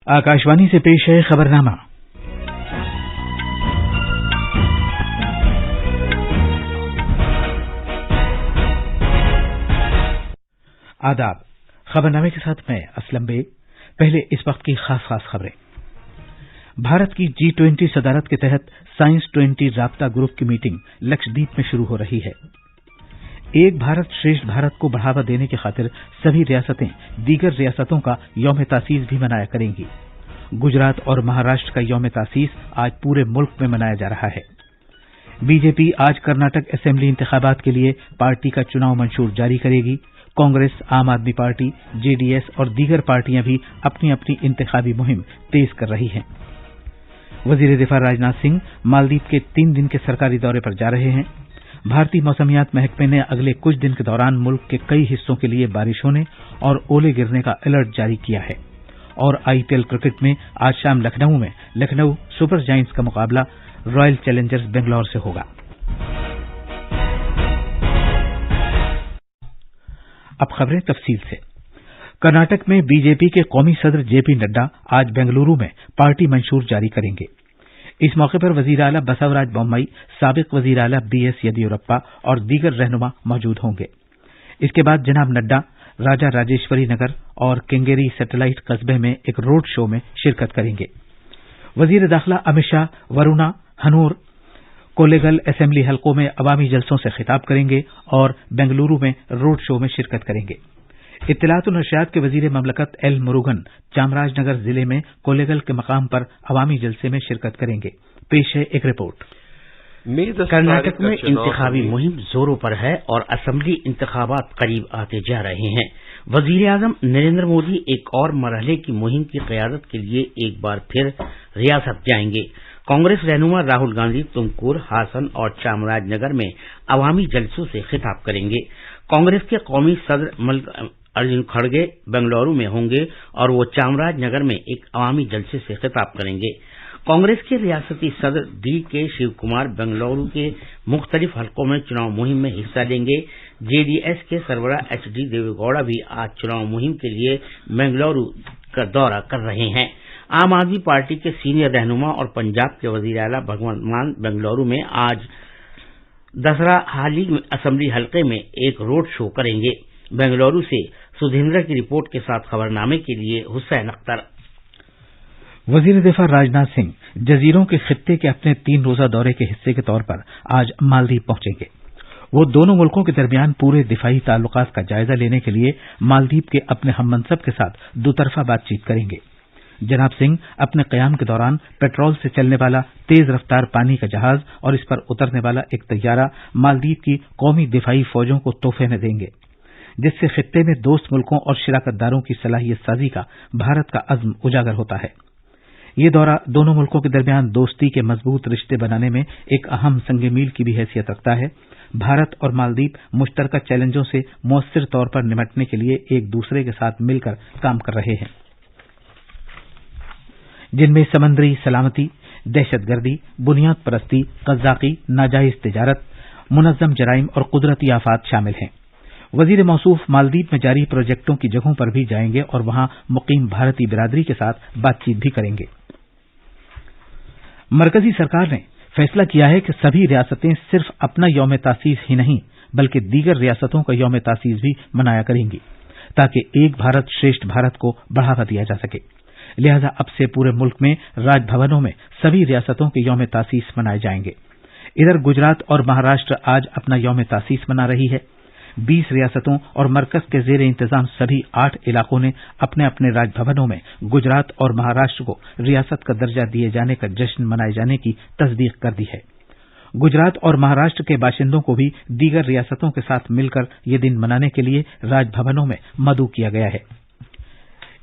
आकाशवाणी से पेश है खबरनामा। आदाब। खबरनामे के साथ मैं असलम बेग। पहले इस वक्त की खास खबरें। भारत की G20 सदारत के तहत साइंस 20 राब्ता ग्रुप की मीटिंग लक्षद्वीप में शुरू हो रही है। एक भारत श्रेष्ठ भारत को बढ़ावा देने की खातिर सभी रियासतें दीगर रियासतों का यौम तासीस भी मनाया करेंगी। गुजरात और महाराष्ट्र का यौम तासीस आज पूरे मुल्क में मनाया जा रहा है। बीजेपी आज कर्नाटक असेंबली इंतखाबात के लिए पार्टी का चुनाव मंशूर जारी करेगी। कांग्रेस, आम आदमी पार्टी, जेडीएस और दीगर पार्टियां भी अपनी अपनी इंतखाबी मुहिम तेज कर रही हैं। वजीर दिफा राजनाथ सिंह मालदीव के 3 दिन के सरकारी दौरे पर जा रहे हैं। भारतीय मौसमियात महकमे ने अगले कुछ दिन के दौरान मुल्क के कई हिस्सों के लिए बारिश होने और ओले गिरने का अलर्ट जारी किया है। और आईपीएल क्रिकेट में आज शाम लखनऊ में लखनऊ सुपर जायंट्स का मुकाबला रॉयल चैलेंजर्स बेंगलौर से होगा। अब खबरें तफसील से। कर्नाटक में बीजेपी के कौमी सदर जेपी नड्डा आज बेंगलुरु में पार्टी मंशूर जारी करेंगे। इस मौके पर वजीर आला बसवराज बोम्मई, साबिक वजीर आला बीएस येदियुरप्पा और दीगर रहनुमा मौजूद होंगे। इसके बाद जनाब नड्डा राजा राजेश्वरी नगर और केंगेरी सैटेलाइट कस्बे में एक रोड शो में शिरकत करेंगे। वजीर दाखिला अमित शाह वरुणा, हनूर, कोलेगल असेंबली हलकों में अवामी जलसों से खिताब करेंगे और बेंगलुरु में रोड शो में शिरकत करेंगे। इत्तलात और नशरियात के वजीर ममलकत एल मुरुगन चामराजनगर जिले में कोलेगल के मकाम पर अवामी जलसे में शिरकत करेंगे। पेश है एक रिपोर्ट। कर्नाटक में इंतखाबी मुहिम जोरों पर है और असेंबली इंतखाबात करीब आते जा रहे हैं। वजीर आजम नरेंद्र मोदी एक और मरहले की मुहिम की क़यादत के लिए एक बार फिर रियासत जाएंगे। कांग्रेस रहनुमा राहुल गांधी तुमकुर, हासन और चामराजनगर में अवामी जलसों से खिताब करेंगे। कांग्रेस के कौमी सदर मल्लिकार्जुन खड़गे बेंगलुरु में होंगे और वो चामराजनगर में एक अवामी जलसे से खिताब करेंगे। कांग्रेस के रियासती सदर डी के शिव कुमार बेंगलुरु के मुख्तलिफ हलकों में चुनाव मुहिम में हिस्सा लेंगे। जेडीएस के सरबराह एचडी देवेगौड़ा भी आज चुनाव मुहिम के लिए बेंगलुरु का दौरा कर रहे हैं। आम आदमी पार्टी के सीनियर रहनुमा और पंजाब के वजीर आला भगवंत मान बेंगलुरु में आज दसरा हाली असेंबली हलके में एक रोड शो करेंगे। बेंगलुरु से सुधींद्र की रिपोर्ट के साथ खबरनामे के लिए हुसैन अख्तर। वजीर दिफा राजनाथ सिंह जजीरों के खित्ते के अपने 3 रोजा दौरे के हिस्से के तौर पर आज मालदीव पहुंचेंगे। वो दोनों मुल्कों के दरमियान पूरे दिफाई ताल्लुकात का जायजा लेने के लिए मालदीव के अपने हममनसब के साथ दुतरफा बातचीत करेंगे। जनाब सिंह अपने कयाम के दौरान पेट्रोल से चलने वाला तेज रफ्तार पानी का जहाज और इस पर उतरने वाला एक तैयारा मालदीव की कौमी दिफाई फौजों को तोहफे में देंगे, जिससे खित्ते में दोस्त मुल्कों और शिराकतदारों की सलाहियत साजी का भारत का अज़्म उजागर होता है। ये दौरा दोनों मुल्कों के दरमियान दोस्ती के मजबूत रिश्ते बनाने में एक अहम संग मील की भी हैसियत रखता है। भारत और मालदीव मुश्तरका चैलेंजों से मौसर तौर पर निपटने के लिए एक दूसरे के साथ मिलकर काम कर रहे हैं, जिनमें समंदरी सलामती, दहशतगर्दी, बुनियाद परस्ती, कज़ाकी, नाजायज तिजारत, मुनज़्ज़म जराइम और कुदरती आफात शामिल हैं। वजीर मौसूफ मालदीव में जारी प्रोजेक्टों की जगहों पर भी जाएंगे और वहां मुकीम भारतीय बिरादरी के साथ बातचीत भी करेंगे। मरकजी सरकार ने फैसला किया है कि सभी रियासतें सिर्फ अपना यौम तासीस ही नहीं बल्कि दीगर रियासतों का यौम तासीस भी मनाया करेंगी, ताकि एक भारत श्रेष्ठ भारत को बढ़ावा दिया जा सके। लिहाजा अब से पूरे मुल्क में राजभवनों में सभी रियासतों के यौम तासीस मनाए जाएंगे। इधर गुजरात और महाराष्ट्र आज अपना यौम तासीस मना रही है। 20 रियासतों और मरकज के जेर इंतजाम सभी 8 इलाकों ने अपने अपने राजभवनों में गुजरात और महाराष्ट्र को रियासत का दर्जा दिए जाने का जश्न मनाए जाने की तस्दीक कर दी है। गुजरात और महाराष्ट्र के बाशिंदों को भी दीगर रियासतों के साथ मिलकर ये दिन मनाने के लिए राजभवनों में मदऊ किया गया है।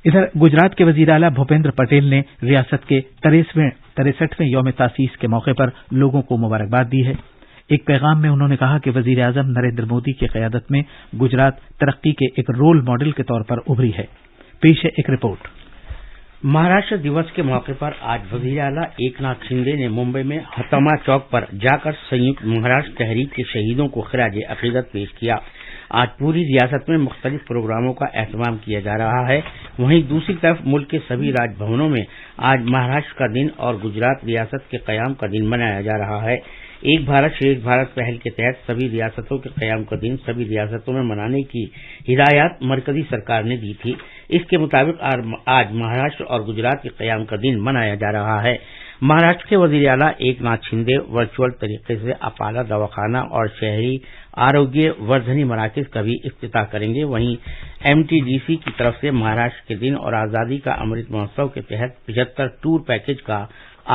इधर गुजरात के वजीर आला भूपेंद्र पटेल ने रियासत के 63वें यौम तासीस के मौके पर लोगों को मुबारकबाद दी है। एक पैगाम में उन्होंने कहा कि वजीर आजम नरेंद्र मोदी की क़यादत में गुजरात तरक्की के एक रोल मॉडल के तौर पर उभरी है। पेश है एक रिपोर्ट। महाराष्ट्र दिवस के मौके पर आज वजीर आला एकनाथ शिंदे ने मुंबई में हतमा चौक पर जाकर संयुक्त महाराष्ट्र तहरीक के शहीदों को खिराज अकीदत पेश किया। آج پوری ریاست میں مختلف پروگراموں کا اہتمام کیا جا رہا ہے. وہیں دوسری طرف ملک کے سبھی راج بھونوں میں آج مہاراشٹر کا دن اور گجرات ریاست کے قیام کا دن منایا جا رہا ہے. ایک بھارت شریشٹھ بھارت پہل کے تحت سبھی ریاستوں کے قیام کا دن سبھی ریاستوں میں منانے کی ہدایات مرکزی سرکار نے دی تھی. اس کے مطابق آج مہاراشٹر اور گجرات کے قیام کا دن منایا جا رہا ہے. مہاراشٹر کے وزیر اعلیٰ ایک ناتھ شندے ورچوئل طریقے سے اپالہ دواخانہ اور شہری آروگیہ وردھنی مراکز کا بھی افتتاح کریں گے. وہیں MTDC کی طرف سے مہاراشٹر کے دن اور آزادی کا امرت مہوتسو کے تحت 75 ٹور پیکج کا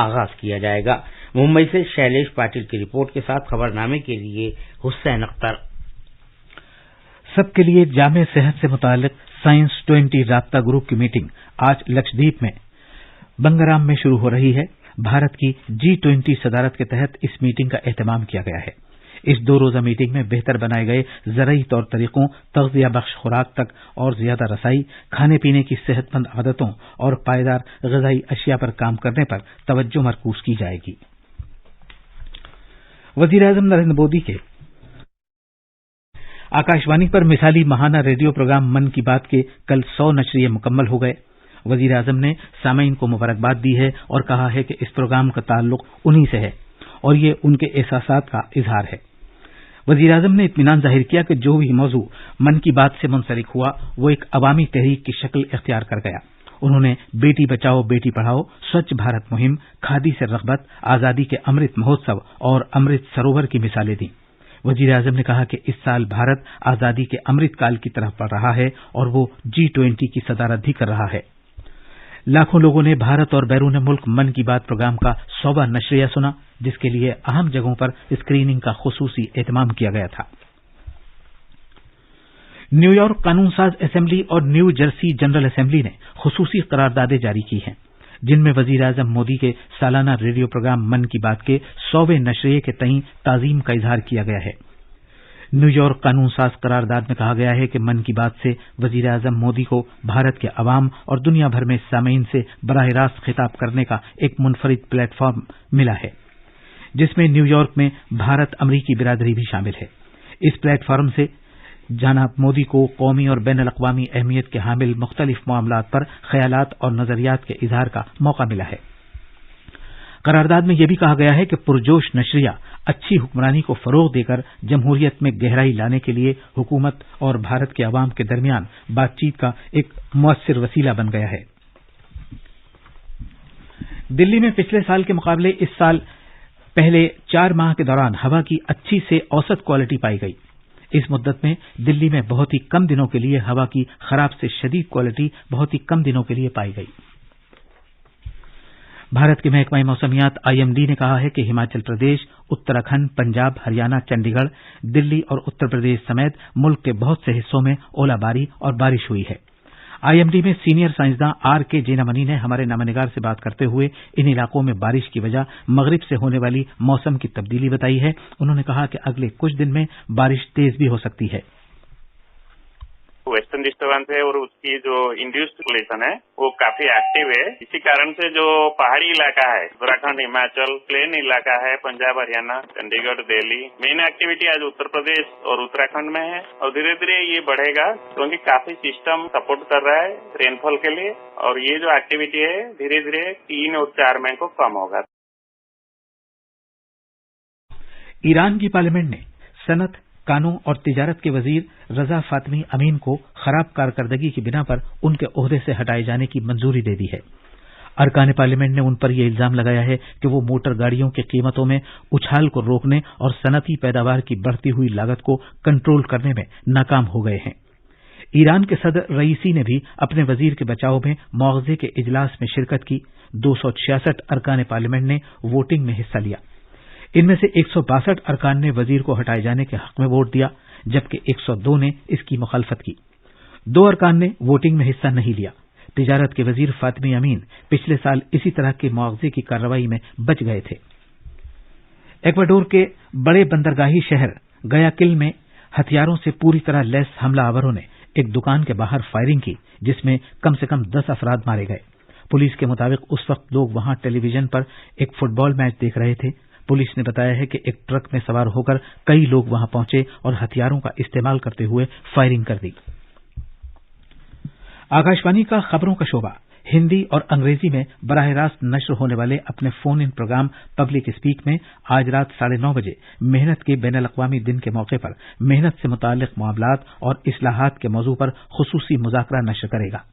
آغاز کیا جائے گا. ممبئی سے شیلیش پاٹل کی رپورٹ کے ساتھ خبر نامے کے لیے حسین اختر. سب کے لیے جامع صحت سے متعلق سائنس 20 رابطہ گروپ کی میٹنگ آج لکشدیپ میں بنگرام میں شروع ہو رہی ہے. بھارت کی G20 صدارت کے تحت اس میٹنگ کا اہتمام کیا گیا ہے. اس 2 روزہ میٹنگ میں بہتر بنائے گئے زرعی طور طریقوں، تغذیہ بخش خوراک تک اور زیادہ رسائی، کھانے پینے کی صحت مند عادتوں اور پائیدار غذائی اشیاء پر کام کرنے پر توجہ مرکوز کی جائے گی. وزیر اعظم نریندر مودی کے آکاشوانی پر مثالی ماہانہ ریڈیو پروگرام من کی بات کے کل 100 نشریے مکمل ہو گئے. وزیر اعظم نے سامعین کو مبارکباد دی ہے اور کہا ہے کہ اس پروگرام کا تعلق انہی سے ہے اور یہ ان کے احساسات کا اظہار ہے. وزیر اعظم نے اطمینان ظاہر کیا کہ جو بھی موضوع من کی بات سے منسلک ہوا وہ ایک عوامی تحریک کی شکل اختیار کر گیا. انہوں نے بیٹی بچاؤ بیٹی پڑھاؤ، سوچھ بھارت مہم، کھادی سے رغبت، آزادی کے امرت مہوتسو اور امرت سروور کی مثالیں دیں. وزیر اعظم نے کہا کہ اس سال بھارت آزادی کے امرت کال کی طرف بڑھ رہا ہے اور وہ G20 کی صدارت بھی کر رہا ہے. لاکھوں لوگوں نے بھارت اور بیرون ملک من کی بات پروگرام کا 100واں نشریہ سنا، جس کے لیے اہم جگہوں پر اسکریننگ کا خصوصی اہتمام کیا گیا تھا. نیو یارک قانون ساز اسمبلی اور نیو جرسی جنرل اسمبلی نے خصوصی قراردادیں جاری کی ہیں جن میں وزیر اعظم مودی کے سالانہ ریڈیو پروگرام من کی بات کے 100ویں نشریے کے تئیں تعظیم کا اظہار کیا گیا ہے. نیو یارک قانون ساز قرارداد میں کہا گیا ہے کہ من کی بات سے وزیر اعظم مودی کو بھارت کے عوام اور دنیا بھر میں سامعین سے براہ راست خطاب کرنے کا ایک منفرد پلیٹ فارم ملا ہے جس میں نیو یارک میں بھارت امریکی برادری بھی شامل ہے. اس پلیٹ فارم سے جناب مودی کو قومی اور بین الاقوامی اہمیت کے حامل مختلف معاملات پر خیالات اور نظریات کے اظہار کا موقع ملا ہے. قرارداد میں یہ بھی کہا گیا ہے کہ پرجوش نشریہ اچھی حکمرانی کو فروغ دے کر جمہوریت میں گہرائی لانے کے لیے حکومت اور بھارت کے عوام کے درمیان بات چیت کا ایک مؤثر وسیلہ بن گیا ہے. دلی میں پچھلے سال کے مقابلے اس سال پہلے 4 ماہ کے دوران ہوا کی اچھی سے اوسط کوالٹی پائی گئی. اس مدت میں دلی میں بہت ہی کم دنوں کے لیے ہوا کی خراب سے شدید کوالٹی بہت ہی کم دنوں کے لیے پائی گئی. بھارت کے محکمہ موسمیات IMD نے کہا ہے کہ ہماچل پردیش، اتراکھنڈ، پنجاب، ہریانہ، چنڈی گڑھ، دلی اور اتر پردیش سمیت ملک کے بہت سے حصوں میں اولا باری اور بارش ہوئی ہے. IMD میں سینئر سائنسداں RK جینامنی نے ہمارے نامہ نگار سے بات کرتے ہوئے ان علاقوں میں بارش کی وجہ مغرب سے ہونے والی موسم کی تبدیلی بتائی ہے. انہوں نے کہا کہ اگلے کچھ دن میں بارش تیز بھی ہو سکتی ہے. वेस्टर्न डिस्टर्बेंस है और उसकी जो इंड्यूस्ड सर्कुलेशन है वो काफी एक्टिव है. इसी कारण से जो पहाड़ी इलाका है, उत्तराखंड, हिमाचल, प्लेन इलाका है, पंजाब, हरियाणा, चंडीगढ़, दिल्ली, मेन एक्टिविटी आज उत्तर प्रदेश और उत्तराखंड में है और धीरे धीरे ये बढ़ेगा क्योंकि काफी सिस्टम सपोर्ट कर रहा है रेनफॉल के लिए और ये जो एक्टिविटी है धीरे धीरे 3 और 4 मई को कम होगा. ईरान की पार्लियामेंट ने सनत, कानून और तिजारत के वजीर रजा फातमी अमीन को खराब कारकर्दगी की बिना पर उनके ओहदे से हटाए जाने की मंजूरी दे दी है. अरकान पार्लियामेंट ने उन पर यह इल्जाम लगाया है कि वो मोटर गाड़ियों की कीमतों में उछाल को रोकने और सनती पैदावार की बढ़ती हुई लागत को कंट्रोल करने में नाकाम हो गए हैं. ईरान के सदर रईसी ने भी अपने वजीर के बचाव में मुआवजे के इजलास में शिरकत की. 266 अरकान पार्लियामेंट ने वोटिंग में हिस्सा लिया. इनमें से 162 अरकान ने वजीर को हटाए जाने के हक में वोट दिया, जबकि 102 ने इसकी मुखालफत की. 2 अरकान ने वोटिंग में हिस्सा नहीं लिया. तिजारत के वजीर फातमी अमीन पिछले साल इसी तरह के मुआवजे की कार्रवाई में बच गए थे. इक्वाडोर के बड़े बंदरगाही शहर गयाकिल में हथियारों से पूरी तरह लैस हमलावरों ने एक दुकान के बाहर फायरिंग की, जिसमें कम से कम 10 अफराद मारे गए. पुलिस के मुताबिक उस वक्त लोग वहां टेलीविजन पर एक फुटबॉल मैच देख रहे थे. पुलिस ने बताया है कि एक ट्रक में सवार होकर कई लोग वहां पहुंचे और हथियारों का इस्तेमाल करते हुए फायरिंग कर दी। आकाशवाणी का खबरों का शोबा हिंदी और अंग्रेजी में बराह रास्त नश्र होने वाले अपने phone in programme public speak में आज रात 9:30 बजे मेहनत के बैनुल अक़वामी दिन के मौके पर मेहनत से मुताल्लिक मामलात और इस्लाहात के मौजू पर खुसूसी मुज़ाकरा नश्र करेगा।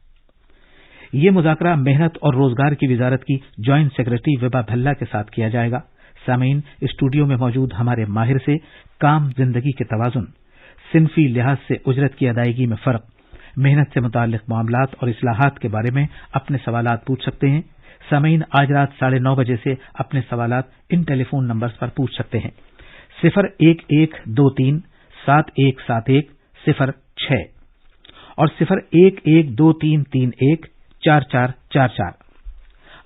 ये मुज़ाकरा मेहनत और रोजगार की वजारत की जॉइंट सेक्रेटरी विभा भल्ला के साथ किया जाएगा। सामीन, स्टूडियो में मौजूद हमारे माहिर से काम जिंदगी के तवाजुन, सिनफी लिहाज से उजरत की अदायगी में फर्क, मेहनत से मुताल्लिक मामलात और इस्लाहात के बारे में अपने सवालात पूछ सकते हैं। सामीन आज रात 9:30 बजे से अपने सवालात इन टेलीफोन नंबर्स पर पूछ सकते हैं 0112371710 06 और 0112331444।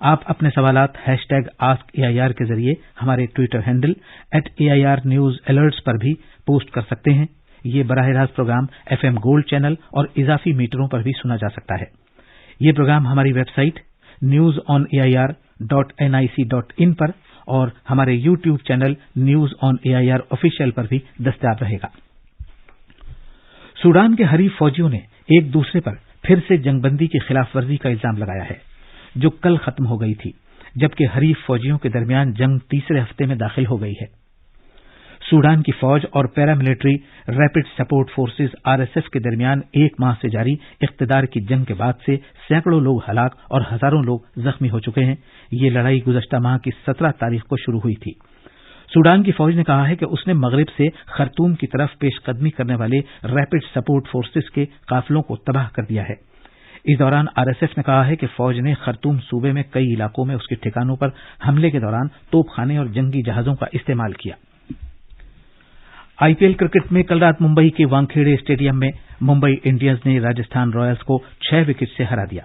आप अपने सवालात #AskAIR के जरिए हमारे ट्विटर हैंडल @AIRNewsAlerts पर भी पोस्ट कर सकते हैं। ये बराह रास्त प्रोग्राम FM गोल्ड चैनल और इजाफी मीटरों पर भी सुना जा सकता है। ये प्रोग्राम हमारी वेबसाइट newsonair.nic.in पर और हमारे YouTube channel news on AIR official पर भी दस्तयाब रहेगा। सूडान के हरीफ फौजियों ने एक दूसरे पर फिर से जंगबंदी की खिलाफ वर्जी का इल्जाम लगाया है, जो कल खत्म हो गई थी, जबकि हरीफ फौजियों के दरमियान जंग तीसरे हफ्ते में दाखिल हो गई है। सूडान की फौज और paramilitary rapid support forces RSF के दरमियान एक माह से जारी इख्तिदार की जंग के बाद से सैकड़ों लोग हलाक और हजारों लोग जख्मी हो चुके हैं। ये लड़ाई गुज़श्ता माह की 17 तारीख को शुरू हुई थी। सूडान की फौज ने कहा है कि उसने मगरिब से खर्तूम की तरफ पेशकदमी करने वाले रैपिड सपोर्ट फोर्सेज के काफिलों को तबाह कर दिया है। इस दौरान RSF ने कहा है कि फौज ने खर्तूम सूबे में कई इलाकों में उसके ठिकानों पर हमले के दौरान तोपखाने और जंगी जहाजों का इस्तेमाल किया। IPL क्रिकेट में कल रात मुंबई के वानखेड़े स्टेडियम में मुंबई इंडियंस ने राजस्थान रॉयल्स को 6 विकेट से हरा दिया।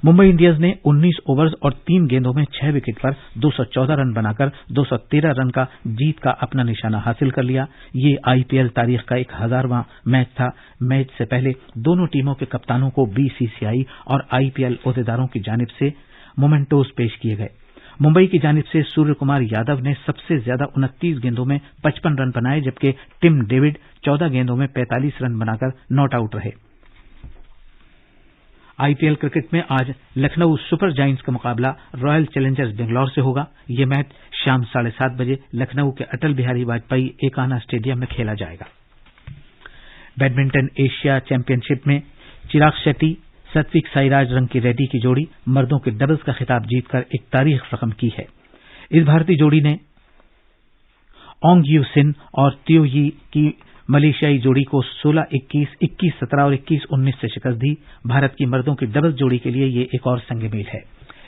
मुंबई इंडियंस ने 19 ओवर्स और 3 गेंदों में 6 विकेट पर 214 रन बनाकर 213 रन का जीत का अपना निशाना हासिल कर लिया। ये IPL तारीख का 1000वां मैच था। मैच से पहले दोनों टीमों के कप्तानों को BCCI और IPL ओहदेदारों की जानिब से मोमेंटोज पेश किए गए। मुंबई की जानिब से सूर्य कुमार यादव ने सबसे ज्यादा 29 गेंदों में 55 रन बनाए, जबकि टिम डेविड 14 गेंदों में 45 रन बनाकर नॉट आउट रहे। IPL क्रिकेट में आज लखनऊ सुपर जायंट्स का मुकाबला रॉयल चैलेंजर्स बेंगलौर से होगा। यह मैच शाम 7:30 बजे लखनऊ के अटल बिहारी वाजपेयी एकाना स्टेडियम में खेला जाएगा। बैडमिंटन एशिया चैंपियनशिप में चिराग शेट्टी सात्विक साईराज रंकी रेड्डी की जोड़ी मर्दों के डबल्स का खिताब जीतकर एक तारीख रकम की है। इस भारतीय जोड़ी ने ओंग यू सिन और त्यो यी की मलेशियाई जोड़ी को 16-21, 21-17 और 21-19 से शिकस्त दी। भारत की मर्दों की डबल्स जोड़ी के लिए ये एक और संग-मील है।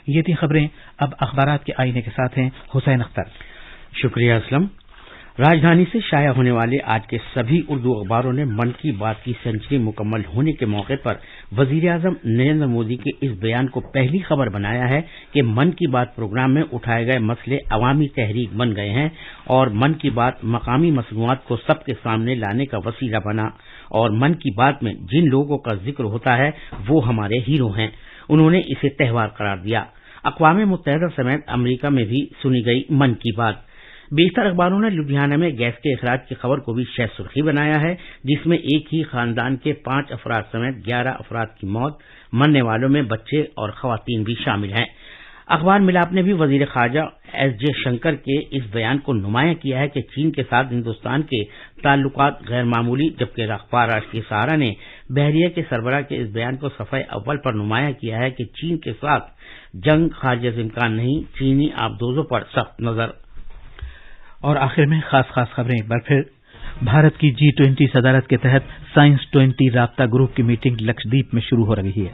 ये थी खबरें। अब अखबारात के आईने के साथ हैं हुसैन अख्तर। शुक्रिया असलम। राजधानी से शाया होने वाले आज के सभी उर्दू अखबारों ने मन की बात की सेंचुरी मुकम्मल होने के मौके पर वजीर आजम नरेंद्र मोदी के इस बयान को पहली खबर बनाया है कि मन की बात प्रोग्राम में उठाए गए मसले अवामी तहरीक बन गए हैं और मन की बात मकामी मसनूआत को सबके सामने लाने का वसीला बना और मन की बात में जिन लोगों का जिक्र होता है वो हमारे हीरो हैं। उन्होंने इसे त्यौहार करार दिया। अक़वाम मुत्तहिदा समेत अमरीका में भी सुनी गई मन की बात। बेशतर अखबारों ने लुधियाना में गैस के अखराज की खबर को भी शह सुर्खी बनाया है, जिसमें एक ही खानदान के 5 अफराद समेत 11 अफराद की मौत, मरने वालों में बच्चे और खवातीन भी शामिल हैं। अखबार मिलाप ने भी वजीर खारजा SJ शंकर के इस बयान को नुमाया किया है कि चीन के साथ हिंदुस्तान के ताल्लुकात गैर मामूली, जबकि अखबार राष्ट्रीय सहारा ने बहरिया के सरबराह के इस बयान को सफ़े अव्वल पर नुमाया किया है कि चीन के साथ जंग खारिज से इम्कान नहीं, चीनी आबदोजों पर सख्त नजर। और आखिर में खास खबरें एक बार फिर। भारत की G20 सदारत के तहत साइंस 20 राब्ता ग्रुप की मीटिंग लक्षद्वीप में शुरू हो रही है।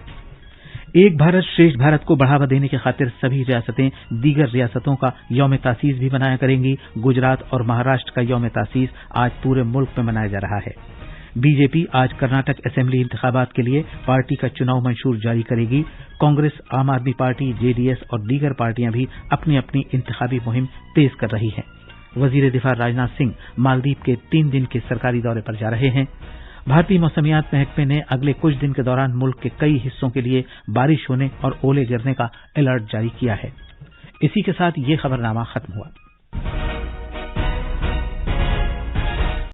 एक भारत श्रेष्ठ भारत को बढ़ावा देने की खातिर सभी रियासतें दीगर रियासतों का यौम तासीस भी मनाया करेंगी। गुजरात और महाराष्ट्र का यौम तासीस आज पूरे मुल्क में मनाया जा रहा है। बीजेपी आज कर्नाटक असेंबली इंतखाबात के लिए पार्टी का चुनाव मंशूर जारी करेगी। कांग्रेस, आम आदमी पार्टी, JDS और दीगर पार्टियां भी अपनी अपनी इंतखाबी मुहिम तेज कर रही हैं। वजीर दिफा राजनाथ सिंह मालदीव के 3 दिन के सरकारी दौरे पर जा रहे हैं। भारतीय मौसमियात महकमे ने अगले कुछ दिन के दौरान मुल्क के कई हिस्सों के लिए बारिश होने और ओले गिरने का अलर्ट जारी किया है। इसी के साथ ये खबरनामा खत्म हुआ।